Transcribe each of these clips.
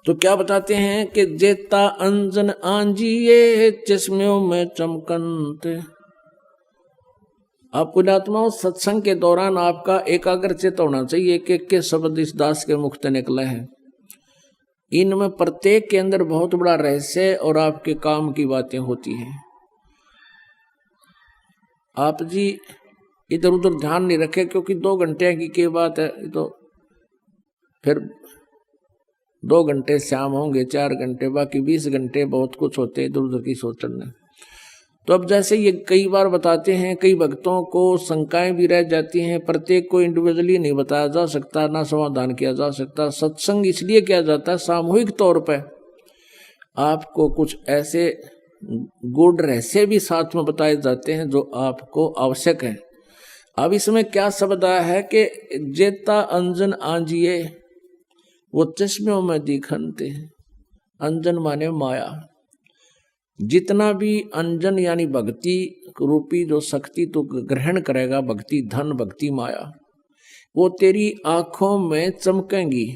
तो क्या बताते हैं कि जेता अंजन आंजिए चश्मों में चमकनते। आप पुण्यात्माओं, सत्संग के दौरान आपका एकाग्रचित होना चाहिए कि शब्द इस दास के मुख से निकले हैं। इनमें प्रत्येक के अंदर बहुत बड़ा रहस्य और आपके काम की बातें होती हैं। आप जी इधर उधर ध्यान नहीं रखे, क्योंकि 2 घंटे की क्या बात है, तो फिर 2 घंटे शाम होंगे, 4 घंटे, बाकी 20 घंटे बहुत कुछ होते इधर उधर की सोचने। तो अब जैसे ये कई बार बताते हैं, कई भक्तों को शंकाएं भी रह जाती हैं, प्रत्येक को इंडिविजुअली नहीं बताया जा सकता, ना समाधान किया जा सकता। सत्संग इसलिए किया जाता है सामूहिक तौर पर, आपको कुछ ऐसे गुड रहस्य भी साथ में बताए जाते हैं जो आपको आवश्यक है। अब इसमें क्या शब्द आया है कि जेता अंजन आंजिए वो चश्मों में दिखनते। अंजन माने माया। जितना भी अंजन यानी भक्ति रूपी जो शक्ति तो ग्रहण करेगा, भक्ति धन, भक्ति माया, वो तेरी आंखों में चमकेंगी।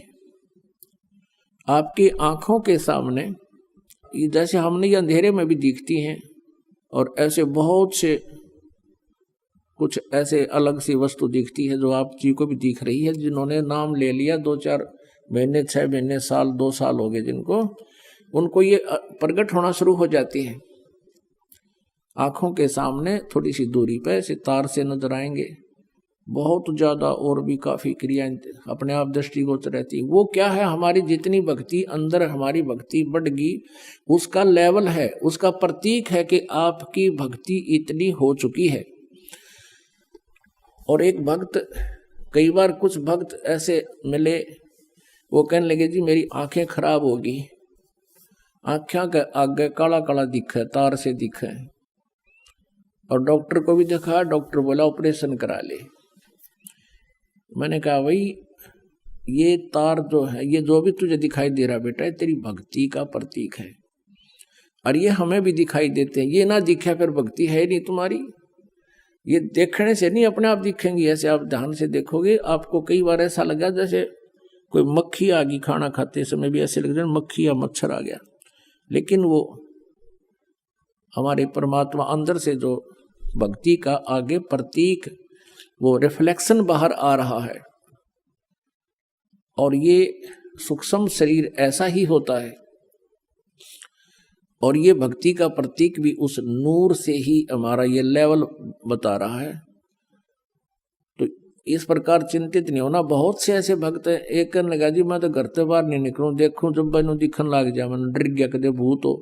आपकी आंखों के सामने जैसे हमने ये अंधेरे में भी दिखती हैं, और ऐसे बहुत से कुछ ऐसे अलग सी वस्तु दिखती है जो आप जी को भी दिख रही है। जिन्होंने नाम ले लिया 2-4 महीने, 6 महीने, साल, 2 साल हो गए जिनको, उनको ये प्रकट होना शुरू हो जाती है। आंखों के सामने थोड़ी सी दूरी पे सितार से नजर आएंगे, बहुत ज्यादा और भी काफी क्रियाएं अपने आप दृष्टिगोचर रहती है। वो क्या है, हमारी जितनी भक्ति अंदर, हमारी भक्ति बढ़गी, उसका लेवल है, उसका प्रतीक है कि आपकी भक्ति इतनी हो चुकी है। और एक भक्त, कई बार कुछ भक्त ऐसे मिले, वो कहने लगे जी मेरी आंखें खराब होगी, आंखें के आगे काला काला दिखे, तार से दिखे, और डॉक्टर को भी देखा, डॉक्टर बोला ऑपरेशन करा ले। मैंने कहा भाई ये तार जो है, ये जो भी तुझे दिखाई दे रहा बेटा, तेरी भक्ति का प्रतीक है, और ये हमें भी दिखाई देते हैं। ये ना दिखे फिर भक्ति है नहीं तुम्हारी। ये देखने से नहीं अपने आप दिखेंगी, ऐसे आप ध्यान से देखोगे, आपको कई बार ऐसा लगा जैसे कोई मक्खी आ गई, खाना खाते समय भी ऐसे लग रहा मक्खी या मच्छर आ गया, लेकिन वो हमारे परमात्मा अंदर से जो भक्ति का आगे प्रतीक, वो रिफ्लेक्शन बाहर आ रहा है। और ये सूक्ष्म शरीर ऐसा ही होता है, और ये भक्ति का प्रतीक भी उस नूर से ही हमारा ये लेवल बता रहा है। तो इस प्रकार चिंतित नहीं होना। बहुत से ऐसे भक्त हैं, एक कहने लगा जी मैं तो घर से बाहर नहीं निकलूं, देखूं जब मैंने दिखन लग जाए, मैंने डर गया कदे भूत हो।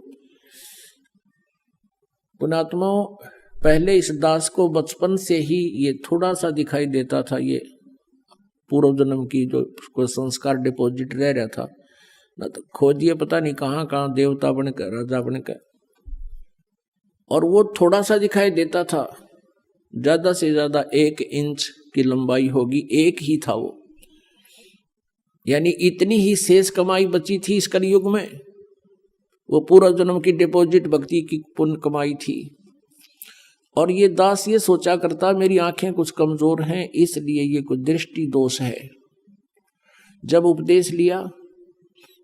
पुण्यात्माओं, पहले इस दास को बचपन से ही ये थोड़ा सा दिखाई देता था, ये पूर्व जन्म की जो कोई संस्कार डिपॉजिट रह रहा था ना, तो खोजिए पता नहीं कहाँ कहाँ देवता बनकर, राजा बनकर, और वो थोड़ा सा दिखाई देता था। ज्यादा से ज्यादा 1 इंच की लंबाई होगी, एक ही था वो, यानी इतनी ही शेष कमाई बची थी इस कलयुग में। वो पूर्व जन्म की डिपॉजिट भक्ति की पुण्य कमाई थी। और ये दास ये सोचा करता मेरी आंखें कुछ कमजोर हैं, इसलिए ये कुछ दृष्टि दोष है। जब उपदेश लिया,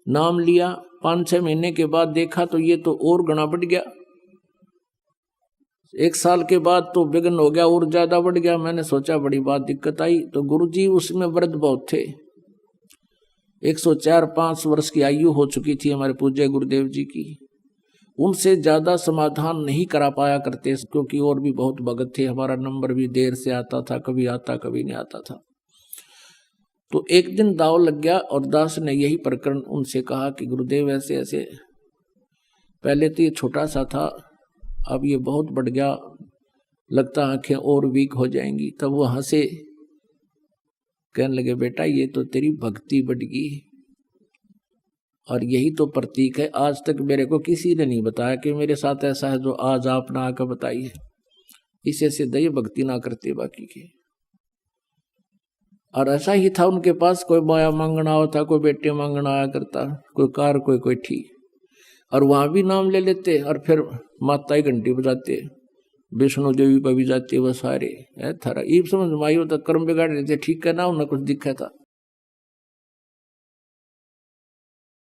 नाम लिया, 5-6 महीने के बाद देखा तो ये तो और गणा बढ़ गया। 1 साल के बाद तो विघ्न हो गया, और ज्यादा बढ़ गया। मैंने सोचा बड़ी बात दिक्कत आई। तो गुरुजी उसमें वृद्ध बहुत थे, 104-105 वर्ष की आयु हो चुकी थी हमारे पूज्य गुरुदेव जी की। उनसे ज्यादा समाधान नहीं करा पाया करते, क्योंकि और भी बहुत भगत थे। हमारा नंबर भी देर से आता था, कभी आता कभी नहीं आता था। तो एक दिन दाव लग गया, और दास ने यही प्रकरण उनसे कहा कि गुरुदेव ऐसे ऐसे, पहले तो ये छोटा सा था, अब ये बहुत बढ़ गया, लगता आंखें और वीक हो जाएंगी। तब वो हंसे, कहने लगे बेटा ये तो तेरी भक्ति बढ़ गई, और यही तो प्रतीक है। आज तक मेरे को किसी ने नहीं बताया कि मेरे साथ ऐसा है जो आज आपने आकर बताई है। इसे से दया भक्ति ना करते बाकी के। और ऐसा ही था उनके पास, कोई माया मांगना होता, कोई बेटे मांगना आया करता, कोई कार, कोई ठीक, और वहां भी नाम ले लेते, और फिर माता ही घंटी बजाते, विष्णु देवी पर भी जाते, वह सारे थारा ये समझ माई होता कर्म बिगाड़ रहे थे, ठीक है ना, उन्हें कुछ दिखा था।